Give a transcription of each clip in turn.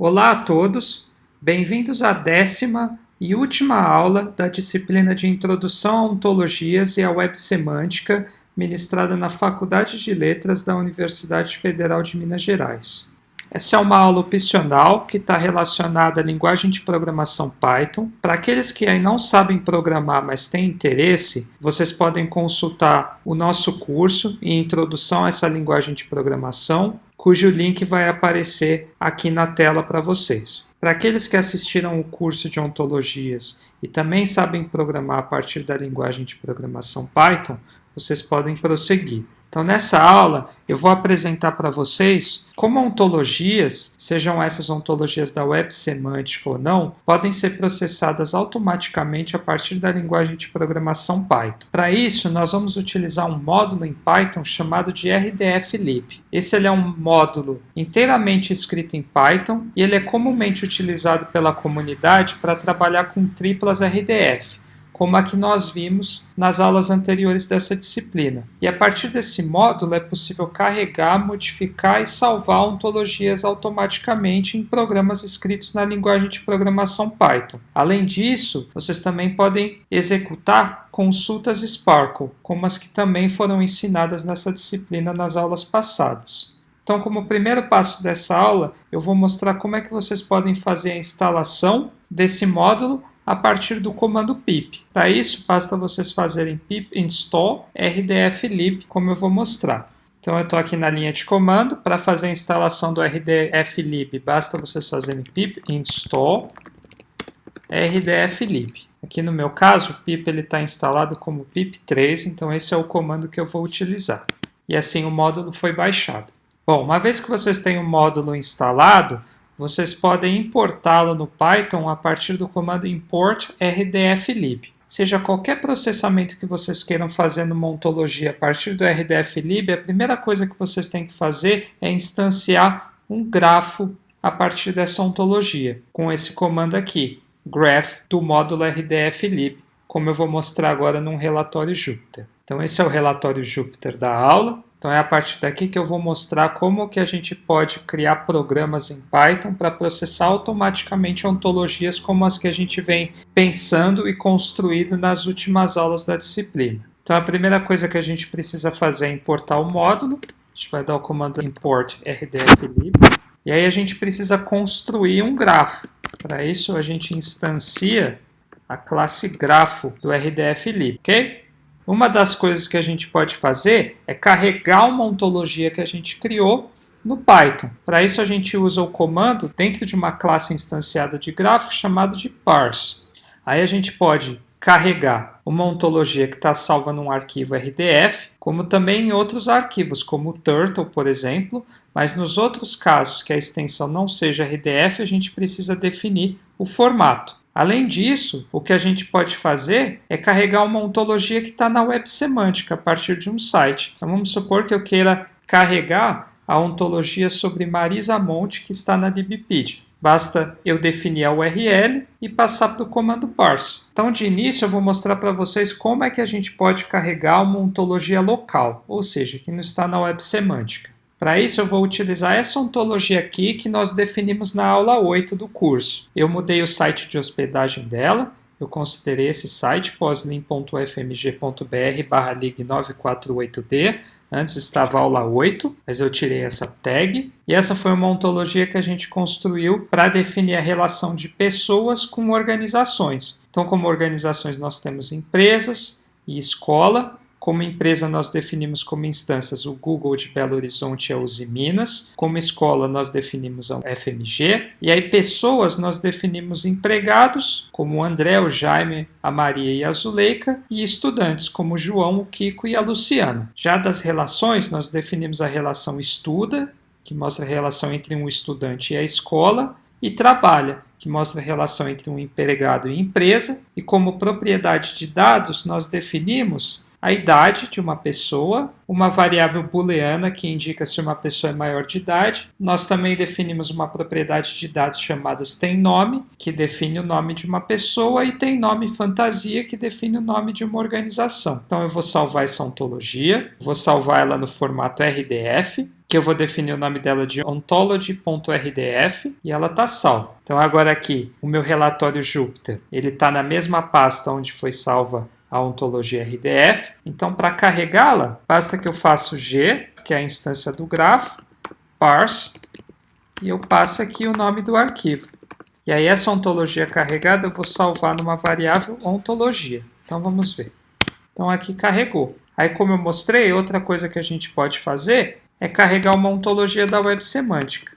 Olá a todos, bem-vindos à 10ª e última aula da disciplina de Introdução a Ontologias e à Web Semântica, ministrada na Faculdade de Letras da Universidade Federal de Minas Gerais. Essa é uma aula opcional que está relacionada à linguagem de programação Python. Para aqueles que aí não sabem programar, mas têm interesse, vocês podem consultar o nosso curso em Introdução a essa linguagem de programação, cujo link vai aparecer aqui na tela para vocês. Para aqueles que assistiram o curso de ontologias e também sabem programar a partir da linguagem de programação Python, vocês podem prosseguir. Então, nessa aula, eu vou apresentar para vocês como ontologias, sejam essas ontologias da web semântica ou não, podem ser processadas automaticamente a partir da linguagem de programação Python. Para isso, nós vamos utilizar um módulo em Python chamado de RDF-lib. Esse é um módulo inteiramente escrito em Python e ele é comumente utilizado pela comunidade para trabalhar com triplas RDF, como a que nós vimos nas aulas anteriores dessa disciplina. E a partir desse módulo é possível carregar, modificar e salvar ontologias automaticamente em programas escritos na linguagem de programação Python. Além disso, vocês também podem executar consultas Sparkle, como as que também foram ensinadas nessa disciplina nas aulas passadas. Então, como primeiro passo dessa aula, eu vou mostrar como é que vocês podem fazer a instalação desse módulo a partir do comando pip. Para isso, basta vocês fazerem pip install rdf-lib, como eu vou mostrar. Então, eu estou aqui na linha de comando. Para fazer a instalação do rdf-lib, basta vocês fazerem pip install rdf-lib. Aqui no meu caso, o pip está instalado como pip3, então esse é o comando que eu vou utilizar. E assim o módulo foi baixado. Bom, uma vez que vocês têm o módulo instalado, vocês podem importá-lo no Python a partir do comando import rdf-lib. Seja qualquer processamento que vocês queiram fazer numa ontologia a partir do rdf-lib, a primeira coisa que vocês têm que fazer é instanciar um grafo a partir dessa ontologia, com esse comando aqui, graph do módulo rdf-lib, como eu vou mostrar agora num relatório Jupyter. Então esse é o relatório Jupyter da aula. Então é a partir daqui que eu vou mostrar como que a gente pode criar programas em Python para processar automaticamente ontologias como as que a gente vem pensando e construindo nas últimas aulas da disciplina. Então a primeira coisa que a gente precisa fazer é importar o módulo. A gente vai dar o comando import rdf-lib. E aí a gente precisa construir um grafo. Para isso a gente instancia a classe grafo do rdf-lib, ok? Uma das coisas que a gente pode fazer é carregar uma ontologia que a gente criou no Python. Para isso a gente usa o comando dentro de uma classe instanciada de grafo chamado de parse. Aí a gente pode carregar uma ontologia que está salva num arquivo RDF, como também em outros arquivos, como o Turtle, por exemplo, mas nos outros casos que a extensão não seja RDF, a gente precisa definir o formato. Além disso, o que a gente pode fazer é carregar uma ontologia que está na web semântica a partir de um site. Então vamos supor que eu queira carregar a ontologia sobre Marisa Monte que está na Libpedia. Basta eu definir a URL e passar para o comando parse. Então, de início, eu vou mostrar para vocês como é que a gente pode carregar uma ontologia local, ou seja, que não está na web semântica. Para isso, eu vou utilizar essa ontologia aqui que nós definimos na aula 8 do curso. Eu mudei o site de hospedagem dela, eu considerei esse site, poslim.fmg.br/lig948d, antes estava aula 8, mas eu tirei essa tag. E essa foi uma ontologia que a gente construiu para definir a relação de pessoas com organizações. Então, como organizações, nós temos empresas e escola. Como empresa, nós definimos como instâncias o Google de Belo Horizonte e a Uzi Minas. Como escola, nós definimos a FMG. E aí, pessoas, nós definimos empregados, como o André, o Jaime, a Maria e a Zuleika. E estudantes, como o João, o Kiko e a Luciana. Já das relações, nós definimos a relação estuda, que mostra a relação entre um estudante e a escola. E trabalha, que mostra a relação entre um empregado e empresa. E como propriedade de dados, nós definimos a idade de uma pessoa, uma variável booleana que indica se uma pessoa é maior de idade. Nós também definimos uma propriedade de dados chamada temNome, que define o nome de uma pessoa, e temNome fantasia, que define o nome de uma organização. Então eu vou salvar essa ontologia, vou salvar ela no formato RDF. que eu vou definir o nome dela de ontology.rdf e ela está salva. Então agora aqui, o meu relatório Jupyter, ele está na mesma pasta onde foi salva a ontologia RDF. Então para carregá-la, basta que eu faça o G, que é a instância do grafo, parse, e eu passo aqui o nome do arquivo. E aí essa ontologia carregada eu vou salvar numa variável ontologia. Então vamos ver. Então aqui carregou. Aí como eu mostrei, outra coisa que a gente pode fazer é carregar uma ontologia da Web Semântica.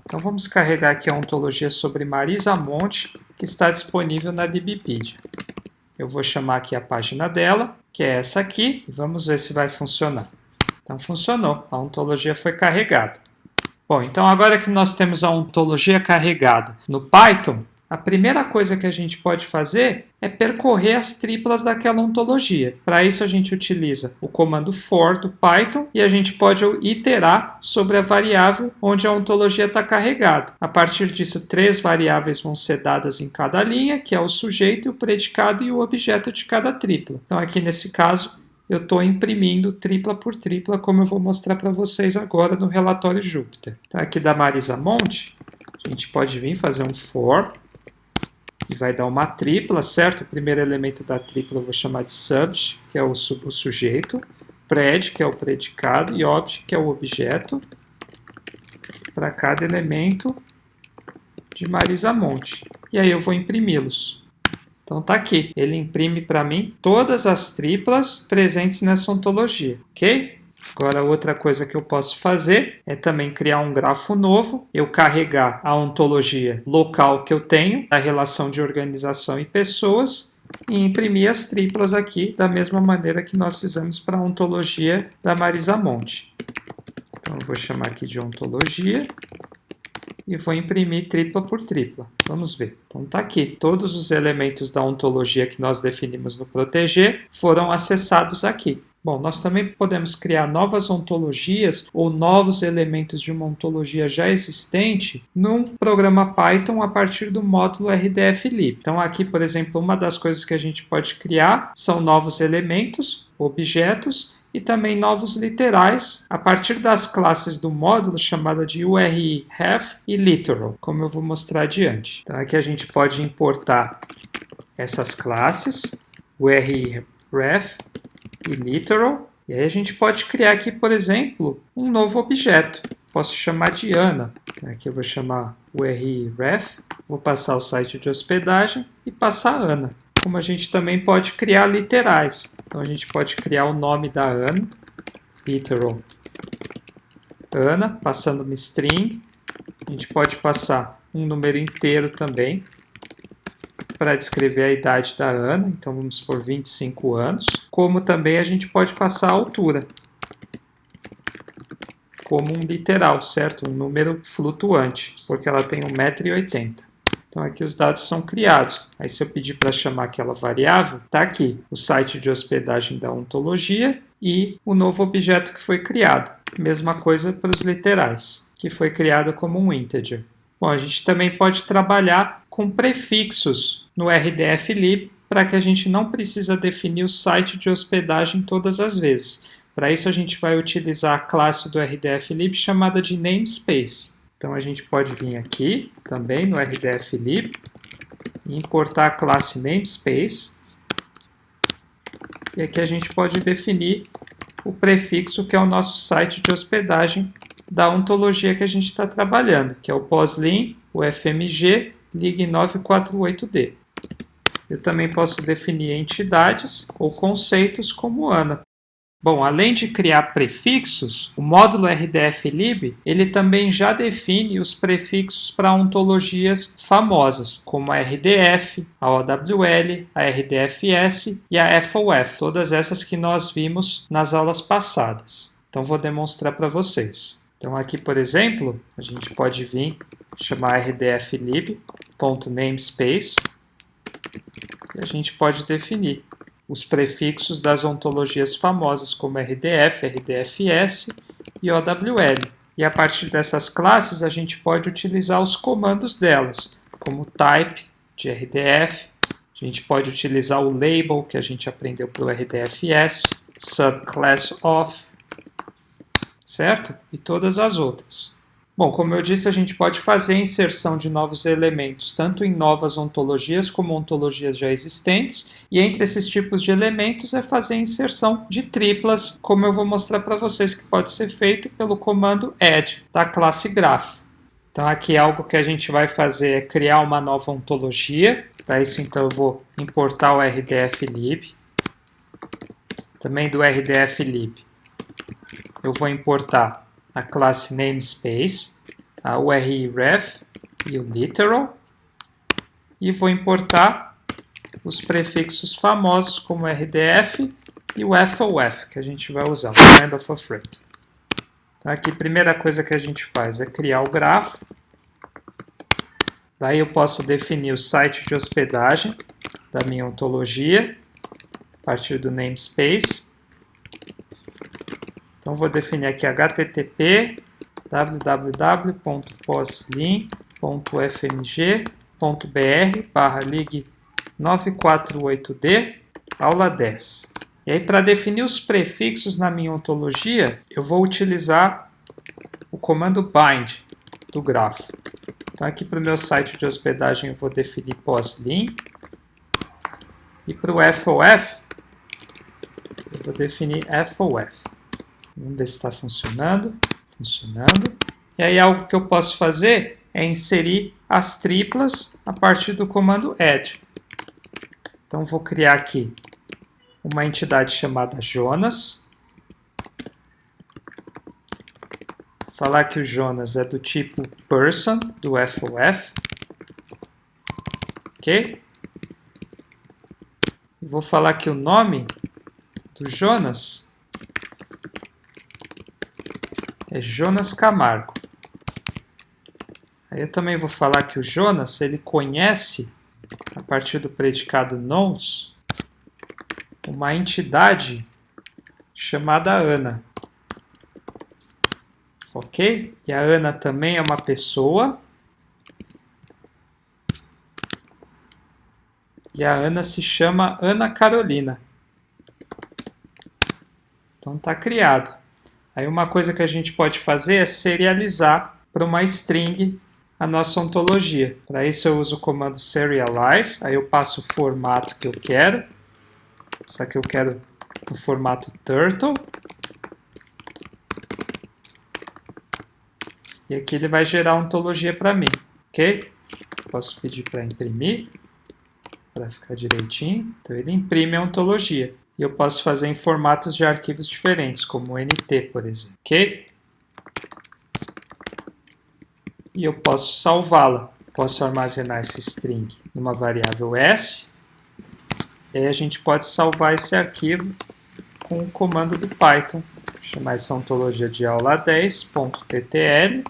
Então vamos carregar aqui a ontologia sobre Marisa Monte, que está disponível na DBpedia. Eu vou chamar aqui a página dela, que é essa aqui, e vamos ver se vai funcionar. Então funcionou, a ontologia foi carregada. Bom, então agora que nós temos a ontologia carregada no Python, a primeira coisa que a gente pode fazer é percorrer as triplas daquela ontologia. Para isso a gente utiliza o comando for do Python e a gente pode iterar sobre a variável onde a ontologia está carregada. A partir disso, 3 variáveis vão ser dadas em cada linha, que é o sujeito, o predicado e o objeto de cada tripla. Então aqui nesse caso, eu estou imprimindo tripla por tripla, como eu vou mostrar para vocês agora no relatório Jupyter. Então aqui da Marisa Monte, a gente pode vir fazer um for, e vai dar uma tripla, certo? O primeiro elemento da tripla eu vou chamar de subject, que é o sujeito, pred, que é o predicado, e object, que é o objeto, para cada elemento de Marisa Monte. E aí eu vou imprimi-los. Então tá aqui, ele imprime para mim todas as triplas presentes nessa ontologia, ok? Agora outra coisa que eu posso fazer é também criar um grafo novo, eu carregar a ontologia local que eu tenho, a relação de organização e pessoas, e imprimir as triplas aqui da mesma maneira que nós fizemos para a ontologia da Marisa Monte. Então eu vou chamar aqui de ontologia e vou imprimir tripla por tripla. Vamos ver. Então tá aqui. Todos os elementos da ontologia que nós definimos no proteger foram acessados aqui. Bom, nós também podemos criar novas ontologias ou novos elementos de uma ontologia já existente num programa Python a partir do módulo RDF-lib. Então aqui, por exemplo, uma das coisas que a gente pode criar são novos elementos, objetos, e também novos literais a partir das classes do módulo chamada de URI, ref e literal, como eu vou mostrar adiante. Então aqui a gente pode importar essas classes, URI, ref e literal, e aí a gente pode criar aqui, por exemplo, um novo objeto. Posso chamar de Ana. Aqui eu vou chamar URI, ref, vou passar o site de hospedagem e passar Ana. Como a gente também pode criar literais. Então a gente pode criar o nome da Ana, literal Ana, passando uma string. A gente pode passar um número inteiro também para descrever a idade da Ana. Então vamos por 25 anos. Como também a gente pode passar a altura, como um literal, certo? Um número flutuante, porque ela tem 1,80 m. Então aqui os dados são criados. Aí se eu pedir para chamar aquela variável, está aqui o site de hospedagem da ontologia e o novo objeto que foi criado. Mesma coisa para os literais, que foi criado como um integer. Bom, a gente também pode trabalhar com prefixos no RDF-lib para que a gente não precisa definir o site de hospedagem todas as vezes. Para isso a gente vai utilizar a classe do RDF-lib chamada de namespace. Então a gente pode vir aqui também no RDF-lib e importar a classe namespace. E aqui a gente pode definir o prefixo que é o nosso site de hospedagem da ontologia que a gente está trabalhando, que é o POSLIN, o FMG, LIG948D. Eu também posso definir entidades ou conceitos como Ana. Bom, além de criar prefixos, o módulo RDF-lib ele também já define os prefixos para ontologias famosas, como a RDF, a OWL, a RDFS e a FOF, todas essas que nós vimos nas aulas passadas. Então vou demonstrar para vocês. Então aqui, por exemplo, a gente pode vir chamar rdflib.namespace e a gente pode definir os prefixos das ontologias famosas como RDF, RDFS e OWL. E a partir dessas classes a gente pode utilizar os comandos delas, como type de RDF, a gente pode utilizar o label que a gente aprendeu para o RDFS, subclass of, certo? E todas as outras. Bom, como eu disse, a gente pode fazer a inserção de novos elementos, tanto em novas ontologias como ontologias já existentes, e entre esses tipos de elementos é fazer a inserção de triplas, como eu vou mostrar para vocês que pode ser feito pelo comando add da classe grafo. Então aqui algo que a gente vai fazer é criar uma nova ontologia. Para isso então eu vou importar o rdflib. Também do rdflib eu vou importar a classe namespace, a URIref e o literal. E vou importar os prefixos famosos como rdf e o FOF, que a gente vai usar, o Friend of a Friend. Então aqui a primeira coisa que a gente faz é criar o grafo. Daí eu posso definir o site de hospedagem da minha ontologia a partir do namespace. Então vou definir aqui http www.postlin.fmg.br/lig948d aula 10. E aí, para definir os prefixos na minha ontologia, eu vou utilizar o comando bind do grafo. Então aqui para o meu site de hospedagem eu vou definir postlin. E para o FOF, eu vou definir FOF. Vamos ver se está funcionando. Funcionando. E aí algo que eu posso fazer é inserir as triplas a partir do comando add. Então vou criar aqui uma entidade chamada Jonas. Falar que o Jonas é do tipo person, do FOF. Ok? E vou falar que o nome do Jonas é Jonas Camargo. Aí eu também vou falar que o Jonas, ele conhece, a partir do predicado knowns, uma entidade chamada Ana. Ok? E a Ana também é uma pessoa. E a Ana se chama Ana Carolina. Então está criado. Aí uma coisa que a gente pode fazer é serializar para uma string a nossa ontologia. Para isso eu uso o comando serialize, aí eu passo o formato que eu quero. Só que eu quero no formato turtle. E aqui ele vai gerar a ontologia para mim, ok? Posso pedir para imprimir, para ficar direitinho. Então ele imprime a ontologia. E eu posso fazer em formatos de arquivos diferentes, como o NT, por exemplo, ok? E eu posso salvá-la. Posso armazenar essa string numa variável s. E aí a gente pode salvar esse arquivo com o comando do Python. Vou chamar essa ontologia de aula 10.ttl.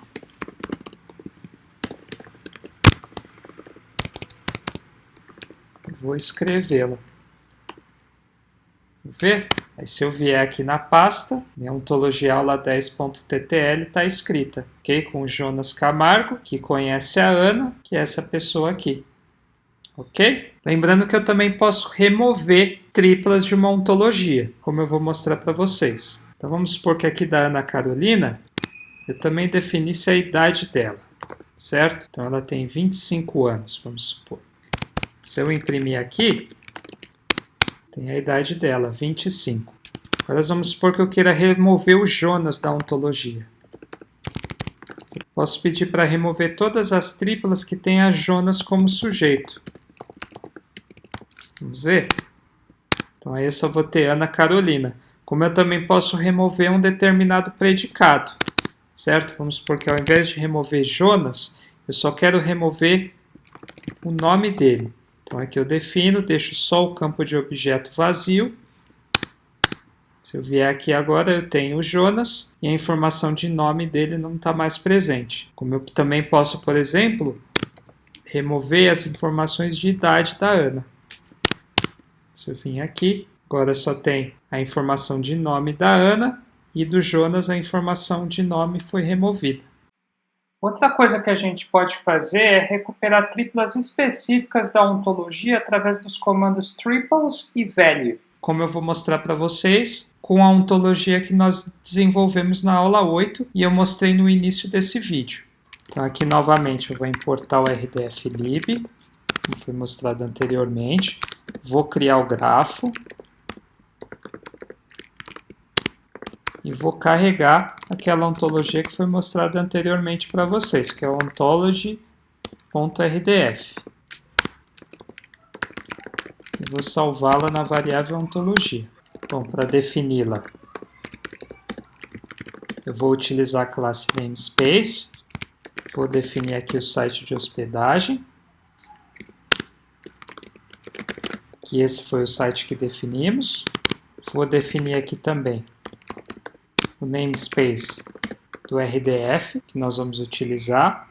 Vou escrevê-la. Ver? Aí se eu vier aqui na pasta, minha ontologia aula 10.ttl está escrita, ok? Com o Jonas Camargo, que conhece a Ana, que é essa pessoa aqui. Ok? Lembrando que eu também posso remover triplas de uma ontologia, como eu vou mostrar para vocês. Então vamos supor que aqui da Ana Carolina, eu também definisse a idade dela, certo? Então ela tem 25 anos, vamos supor. Se eu imprimir aqui, tem a idade dela, 25. Agora vamos supor que eu queira remover o Jonas da ontologia. Eu posso pedir para remover todas as triplas que têm a Jonas como sujeito. Vamos ver? Então aí eu só vou ter Ana Carolina. Como eu também posso remover um determinado predicado, certo? Vamos supor que ao invés de remover Jonas, eu só quero remover o nome dele. Então aqui eu defino, deixo só o campo de objeto vazio. Se eu vier aqui agora, eu tenho o Jonas e a informação de nome dele não está mais presente. Como eu também posso, por exemplo, remover as informações de idade da Ana. Se eu vim aqui, agora só tem a informação de nome da Ana e do Jonas a informação de nome foi removida. Outra coisa que a gente pode fazer é recuperar triplas específicas da ontologia através dos comandos triples e value. Como eu vou mostrar para vocês, com a ontologia que nós desenvolvemos na aula 8 e eu mostrei no início desse vídeo. Então aqui novamente eu vou importar o rdflib, como foi mostrado anteriormente, vou criar o grafo e vou carregar aquela ontologia que foi mostrada anteriormente para vocês, que é o ontology.rdf. E vou salvá-la na variável ontologia. Bom, para defini-la, eu vou utilizar a classe namespace, vou definir aqui o site de hospedagem, que esse foi o site que definimos. Vou definir aqui também o namespace do RDF, que nós vamos utilizar.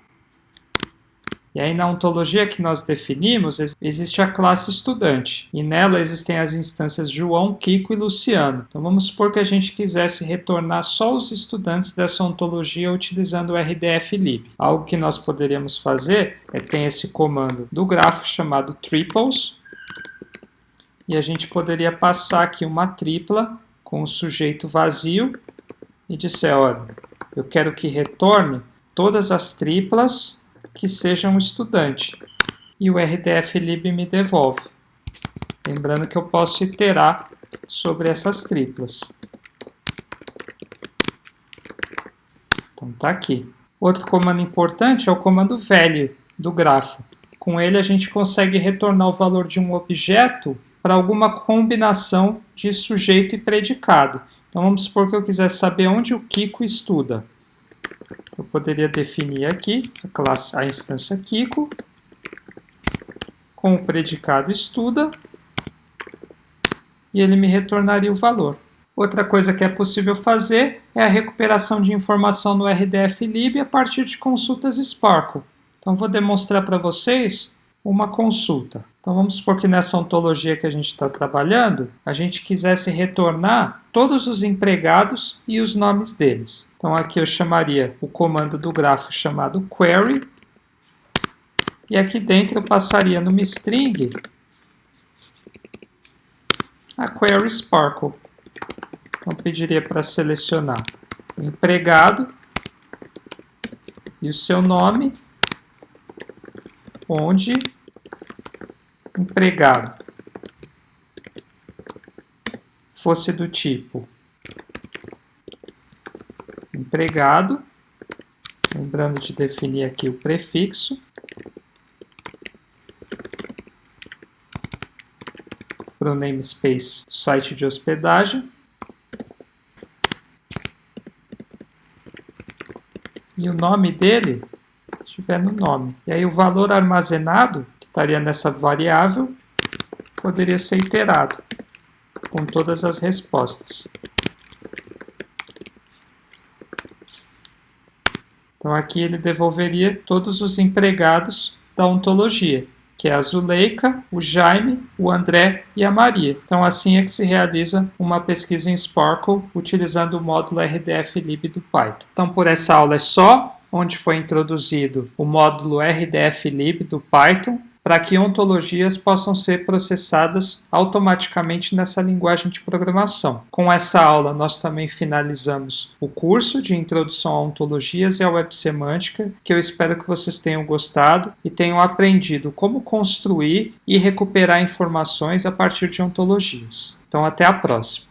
E aí na ontologia que nós definimos, existe a classe estudante, e nela existem as instâncias João, Kiko e Luciano. Então vamos supor que a gente quisesse retornar só os estudantes dessa ontologia utilizando o rdflib. Algo que nós poderíamos fazer é ter esse comando do grafo chamado triples, e a gente poderia passar aqui uma tripla com o sujeito vazio e disser, olha, eu quero que retorne todas as triplas que sejam estudante. E o rdflib me devolve. Lembrando que eu posso iterar sobre essas triplas. Então tá aqui. Outro comando importante é o comando value do grafo. Com ele a gente consegue retornar o valor de um objeto para alguma combinação de sujeito e predicado. Então vamos supor que eu quisesse saber onde o Kiko estuda. Eu poderia definir aqui a instância Kiko com o predicado estuda e ele me retornaria o valor. Outra coisa que é possível fazer é a recuperação de informação no rdflib a partir de consultas Sparkle. Então vou demonstrar para vocês uma consulta. Então vamos supor que nessa ontologia que a gente está trabalhando, a gente quisesse retornar todos os empregados e os nomes deles. Então aqui eu chamaria o comando do grafo chamado query, e aqui dentro eu passaria numa string a query Sparkle. Então pediria para selecionar o empregado e o seu nome, onde empregado fosse do tipo empregado, lembrando de definir aqui o prefixo, para o namespace do site de hospedagem, e o nome dele estiver no nome. E aí o valor armazenado, que estaria nessa variável, poderia ser iterado com todas as respostas. Então aqui ele devolveria todos os empregados da ontologia, que é a Zuleika, o Jaime, o André e a Maria. Então assim é que se realiza uma pesquisa em Sparkle utilizando o módulo rdflib do Python. Então por essa aula é só, onde foi introduzido o módulo rdflib do Python, para que ontologias possam ser processadas automaticamente nessa linguagem de programação. Com essa aula, nós também finalizamos o curso de Introdução a Ontologias e a Web Semântica, que eu espero que vocês tenham gostado e tenham aprendido como construir e recuperar informações a partir de ontologias. Então, até a próxima!